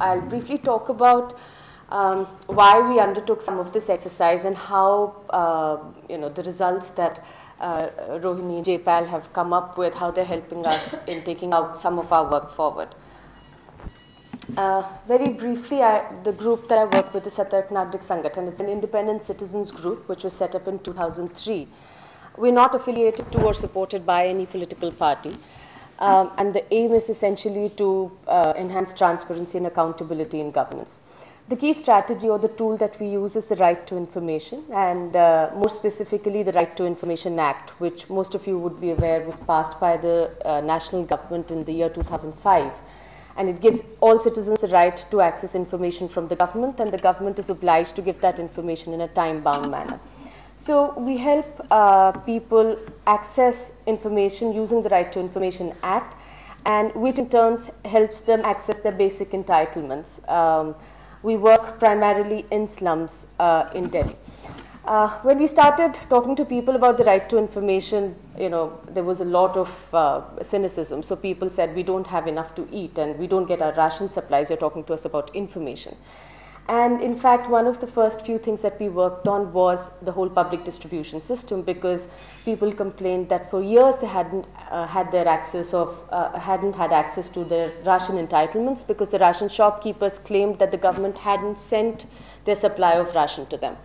I'll briefly talk about why we undertook some of this exercise and how the results that Rohini and Jaypal have come up with, how they're helping us in taking out some of our work forward. Very briefly, the group that I work with is Satark Nagrik Sangathan. It's an independent citizens group which was set up in 2003. We're not affiliated to or supported by any political party. And the aim is essentially to enhance transparency and accountability in governance. The key strategy or the tool that we use is the right to information, and more specifically the Right to Information Act, which most of you would be aware was passed by the national government in the year 2005. And it gives all citizens the right to access information from the government, and the government is obliged to give that information in a time-bound manner. So we help people access information using the Right to Information Act, and which in turn helps them access their basic entitlements. We work primarily in slums in Delhi. When we started talking to people about the right to information, there was a lot of cynicism. So people said, we don't have enough to eat and we don't get our ration supplies. You're talking to us about information. And in fact, one of the first few things that we worked on was the whole public distribution system, because people complained that for years they hadn't had access to their ration entitlements, because the ration shopkeepers claimed that the government hadn't sent their supply of ration to them.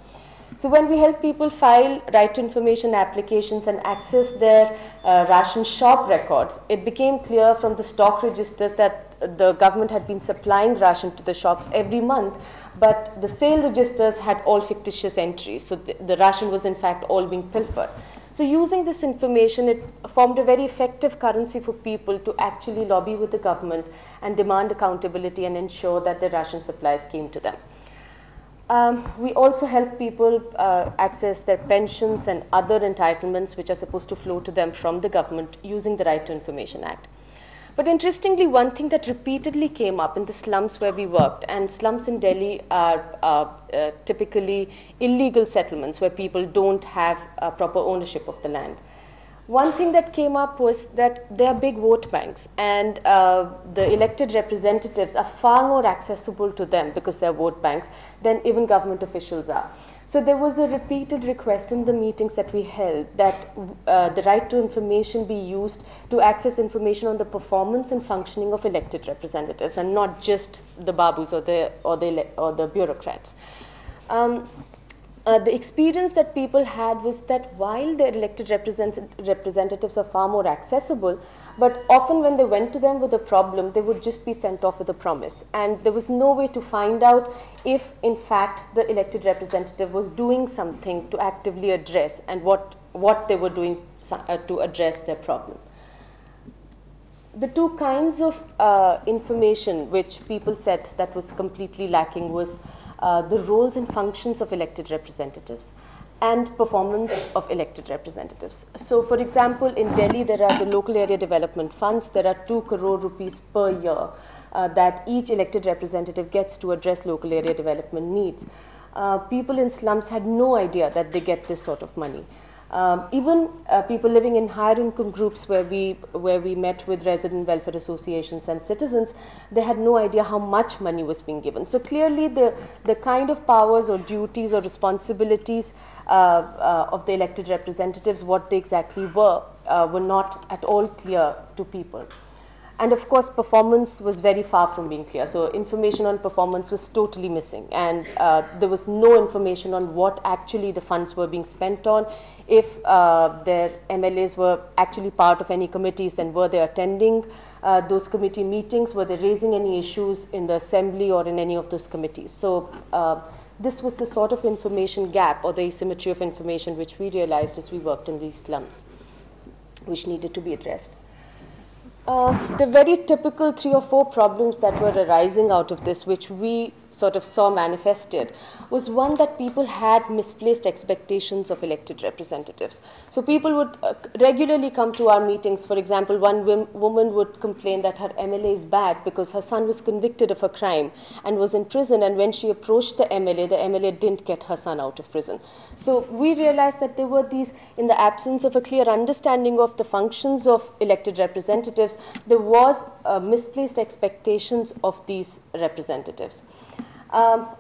So when we help people file right to information applications and access their ration shop records, it became clear from the stock registers that the government had been supplying ration to the shops every month, but the sale registers had all fictitious entries. So the ration was in fact all being pilfered. So using this information, it formed a very effective currency for people to actually lobby with the government and demand accountability and ensure that the ration supplies came to them. We also help people access their pensions and other entitlements which are supposed to flow to them from the government using the Right to Information Act. But interestingly, one thing that repeatedly came up in the slums where we worked, and slums in Delhi are typically illegal settlements where people don't have proper ownership of the land. One thing that came up was that there are big vote banks, and the elected representatives are far more accessible to them because they're vote banks than even government officials are. So there was a repeated request in the meetings that we held that the right to information be used to access information on the performance and functioning of elected representatives, and not just the babus or the bureaucrats. The experience that people had was that while the elected representatives are far more accessible, but often when they went to them with a problem, they would just be sent off with a promise. And there was no way to find out if, in fact, the elected representative was doing something to actively address and what they were doing to address their problem. The two kinds of information which people said that was completely lacking was the roles and functions of elected representatives and performance of elected representatives. So for example, in Delhi there are the local area development funds. There are 2 crore rupees per year that each elected representative gets to address local area development needs. People in slums had no idea that they get this sort of money. Even people living in higher income groups where we met with resident welfare associations and citizens, they had no idea how much money was being given. So clearly the kind of powers or duties or responsibilities of the elected representatives, what they exactly were not at all clear to people. And of course, performance was very far from being clear. So information on performance was totally missing. And there was no information on what actually the funds were being spent on. If their MLAs were actually part of any committees, then were they attending those committee meetings? Were they raising any issues in the assembly or in any of those committees? So this was the sort of information gap or the asymmetry of information which we realized as we worked in these slums, which needed to be addressed. The very typical 3 or 4 problems that were arising out of this, which we sort of saw manifested, was one that people had misplaced expectations of elected representatives. So people would regularly come to our meetings. For example, one woman would complain that her MLA is bad because her son was convicted of a crime and was in prison, and when she approached the MLA didn't get her son out of prison. So we realized that there were these, in the absence of a clear understanding of the functions of elected representatives, because there was misplaced expectations of these representatives.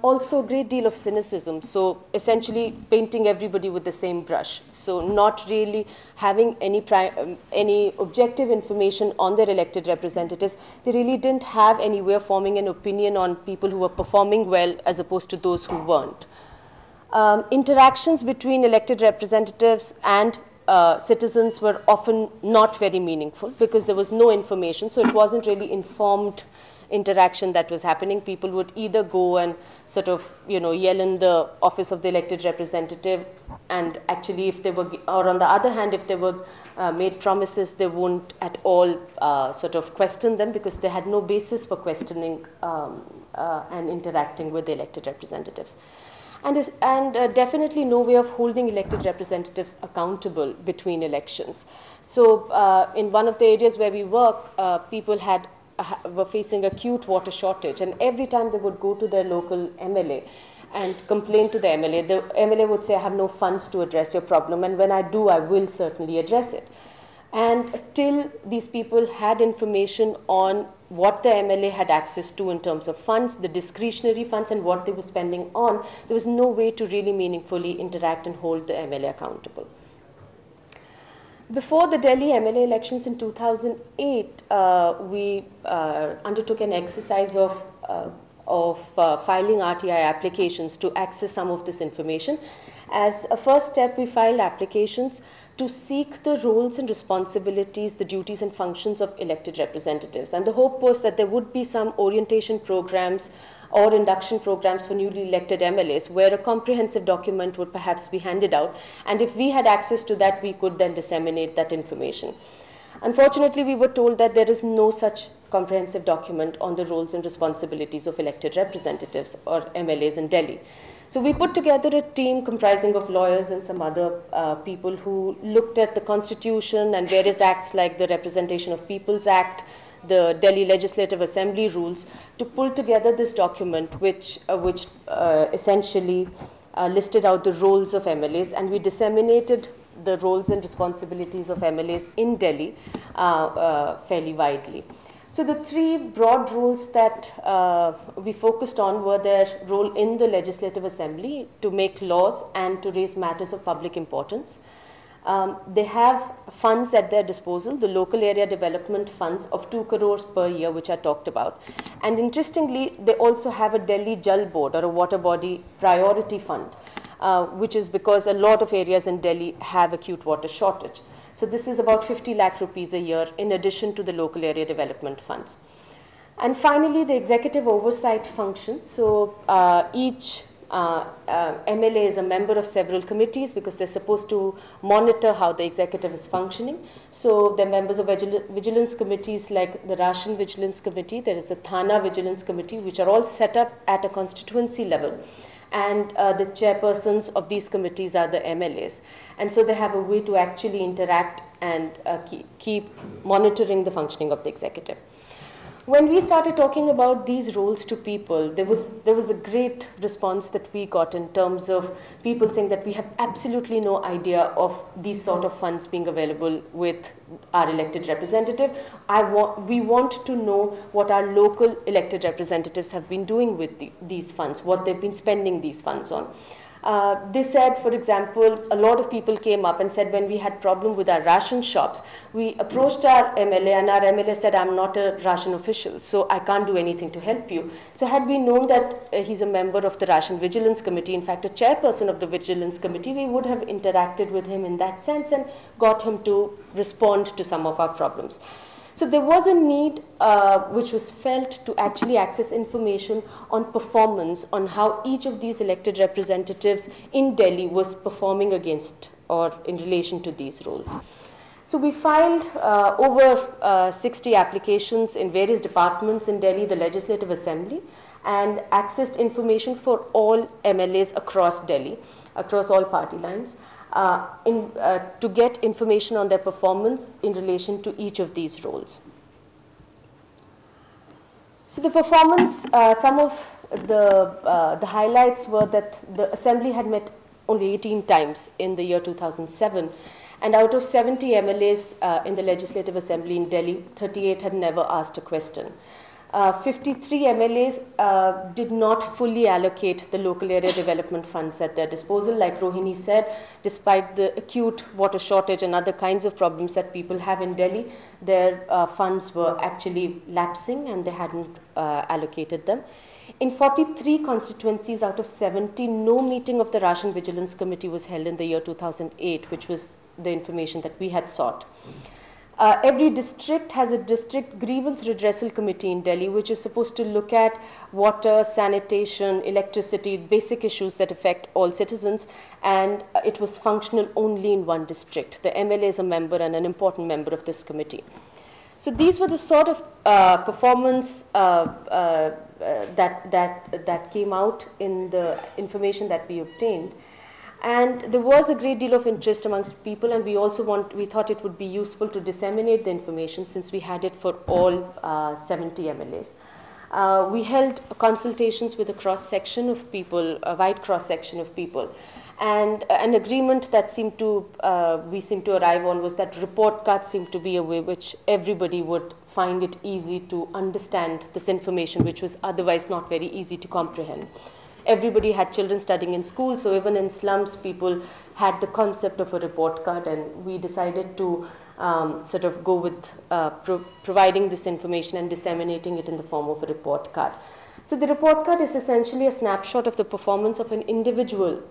Also a great deal of cynicism, so essentially painting everybody with the same brush. So not really having any objective information on their elected representatives. They really didn't have any way of forming an opinion on people who were performing well as opposed to those who weren't. Interactions between elected representatives and citizens were often not very meaningful because there was no information, so it wasn't really informed interaction that was happening. People would either go and sort of, yell in the office of the elected representative, and actually if they were, or on the other hand, if they were made promises, they wouldn't at all sort of question them because they had no basis for questioning and interacting with the elected representatives. And definitely no way of holding elected representatives accountable between elections. So in one of the areas where we work, people were facing acute water shortage, and every time they would go to their local MLA and complain to the MLA would say, I have no funds to address your problem, and when I do, I will certainly address it. And till these people had information on what the MLA had access to in terms of funds, the discretionary funds, and what they were spending on, there was no way to really meaningfully interact and hold the MLA accountable. Before the Delhi MLA elections in 2008, we undertook an exercise of filing RTI applications to access some of this information. As a first step, we filed applications to seek the roles and responsibilities, the duties and functions of elected representatives. And the hope was that there would be some orientation programs or induction programs for newly elected MLAs where a comprehensive document would perhaps be handed out. And if we had access to that, we could then disseminate that information. Unfortunately, we were told that there is no such comprehensive document on the roles and responsibilities of elected representatives or MLAs in Delhi. So we put together a team comprising of lawyers and some other people who looked at the Constitution and various acts like the Representation of Peoples Act, the Delhi Legislative Assembly rules, to pull together this document which essentially listed out the roles of MLAs, and we disseminated the roles and responsibilities of MLAs in Delhi fairly widely. So the three broad roles that we focused on were their role in the Legislative Assembly to make laws and to raise matters of public importance. They have funds at their disposal, the local area development funds of 2 crores per year, which I talked about. And interestingly, they also have a Delhi Jal Board, or a water body priority fund, which is because a lot of areas in Delhi have acute water shortage. So this is about 50 lakh rupees a year in addition to the local area development funds. And finally, the executive oversight function. So each MLA is a member of several committees because they're supposed to monitor how the executive is functioning. So they're members of vigilance committees like the Ration Vigilance Committee, there is a Thana Vigilance Committee, which are all set up at a constituency level. And the chairpersons of these committees are the MLAs. And so they have a way to actually interact and keep monitoring the functioning of the executive. When we started talking about these roles to people, there was a great response that we got in terms of people saying that we have absolutely no idea of these sort of funds being available with our elected representative. We want to know what our local elected representatives have been doing with these funds, what they've been spending these funds on. They said, for example, a lot of people came up and said when we had problem with our ration shops, we approached our MLA and our MLA said, I'm not a ration official, so I can't do anything to help you. So had we known that he's a member of the Ration Vigilance Committee, in fact, a chairperson of the Vigilance Committee, we would have interacted with him in that sense and got him to respond to some of our problems. So there was a need which was felt to actually access information on performance, on how each of these elected representatives in Delhi was performing against or in relation to these roles. So we filed over 60 applications in various departments in Delhi, the Legislative Assembly, and accessed information for all MLAs across Delhi, across all party lines. To get information on their performance in relation to each of these roles. So the performance, some of the highlights were that the Assembly had met only 18 times in the year 2007, And out of 70 MLAs in the Legislative Assembly in Delhi, 38 had never asked a question. 53 MLAs did not fully allocate the local area development funds at their disposal. Like Rohini said, despite the acute water shortage and other kinds of problems that people have in Delhi, their funds were actually lapsing and they hadn't allocated them. In 43 constituencies out of 70, no meeting of the Ration Vigilance Committee was held in the year 2008, which was the information that we had sought. Every district has a district grievance redressal committee in Delhi, which is supposed to look at water, sanitation, electricity, basic issues that affect all citizens, and it was functional only in one district. The MLA is a member and an important member of this committee. So these were the sort of performance that came out in the information that we obtained. And there was a great deal of interest amongst people, and we thought it would be useful to disseminate the information since we had it for all 70 MLAs. We held consultations with a cross-section of people, a wide cross-section of people. And an agreement that we seemed to arrive on was that report cards seemed to be a way which everybody would find it easy to understand this information, which was otherwise not very easy to comprehend. Everybody had children studying in school, so even in slums, people had the concept of a report card, and we decided to sort of go with providing this information and disseminating it in the form of a report card. So the report card is essentially a snapshot of the performance of an individual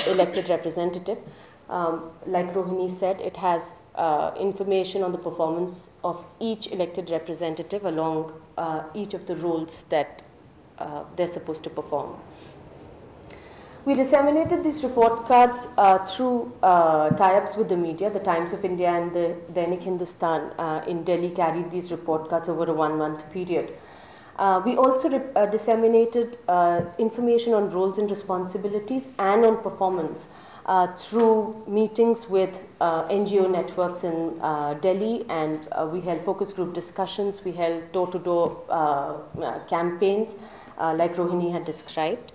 elected representative. Like Rohini said, it has information on the performance of each elected representative along each of the roles that they're supposed to perform. We disseminated these report cards through tie-ups with the media. The Times of India and the Dainik Hindustan in Delhi carried these report cards over a 1-month period. We also disseminated information on roles and responsibilities and on performance through meetings with NGO networks in Delhi, and we held focus group discussions. We held door-to-door campaigns like Rohini had described.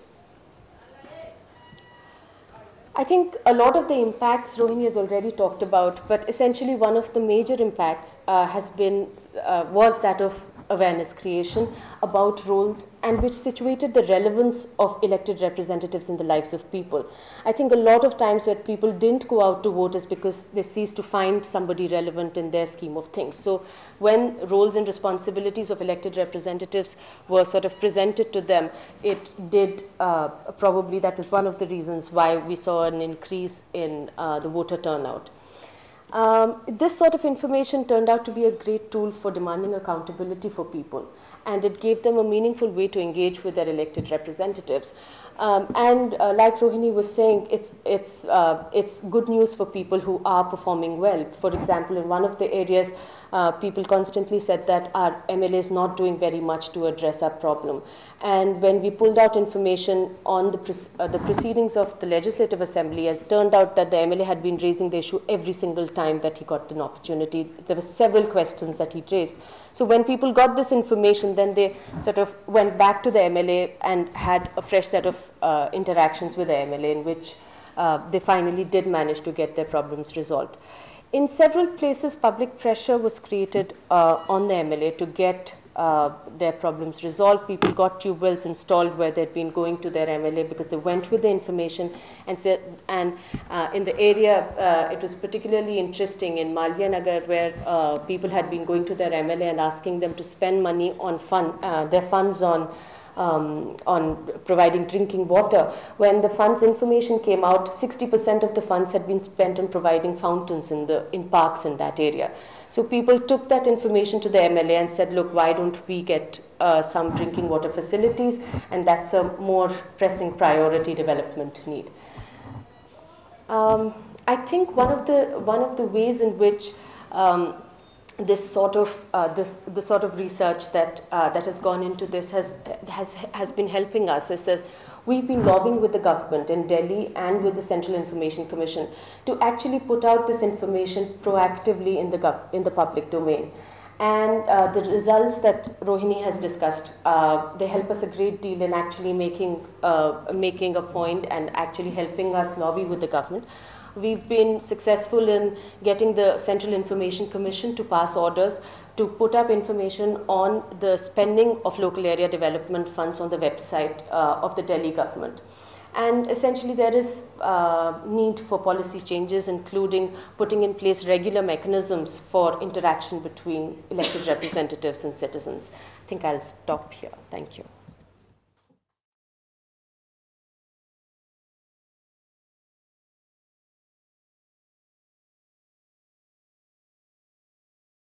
I think a lot of the impacts Rohini has already talked about, but essentially one of the major impacts was that of awareness creation about roles, and which situated the relevance of elected representatives in the lives of people. I think a lot of times where people didn't go out to vote is because they ceased to find somebody relevant in their scheme of things. So when roles and responsibilities of elected representatives were sort of presented to them, it did probably, that was one of the reasons why we saw an increase in the voter turnout. This sort of information turned out to be a great tool for demanding accountability for people, and it gave them a meaningful way to engage with their elected representatives. Like Rohini was saying, it's good news for people who are performing well. For example, in one of the areas, people constantly said that our MLA is not doing very much to address our problem. And when we pulled out information on the proceedings of the Legislative Assembly, it turned out that the MLA had been raising the issue every single time that he got an opportunity. There were several questions that he raised. So when people got this information, then they sort of went back to the MLA and had a fresh set of interactions with the MLA in which they finally did manage to get their problems resolved. In several places, public pressure was created on the MLA to get their problems resolved. People got tube wells installed where they'd been going to their MLA because they went with the information and said, and in the area, it was particularly interesting in Malviya Nagar, where people had been going to their MLA and asking them to spend money on their funds on providing drinking water. When the funds information came out, 60% of the funds had been spent on providing fountains in parks in that area. So people took that information to the MLA and said, look, why don't we get some drinking water facilities? And that's a more pressing priority development need. I think one of the ways in which this sort of the sort of research that has gone into this has been helping us is that we've been lobbying with the government in Delhi and with the Central Information Commission to actually put out this information proactively in the public domain. And the results that Rohini has discussed, they help us a great deal in actually making a point and actually helping us lobby with the government. we've been successful in getting the Central Information Commission to pass orders to put up information on the spending of local area development funds on the website of the Delhi government. And essentially there is need for policy changes, including putting in place regular mechanisms for interaction between elected representatives and citizens. I think I'll stop here. Thank you.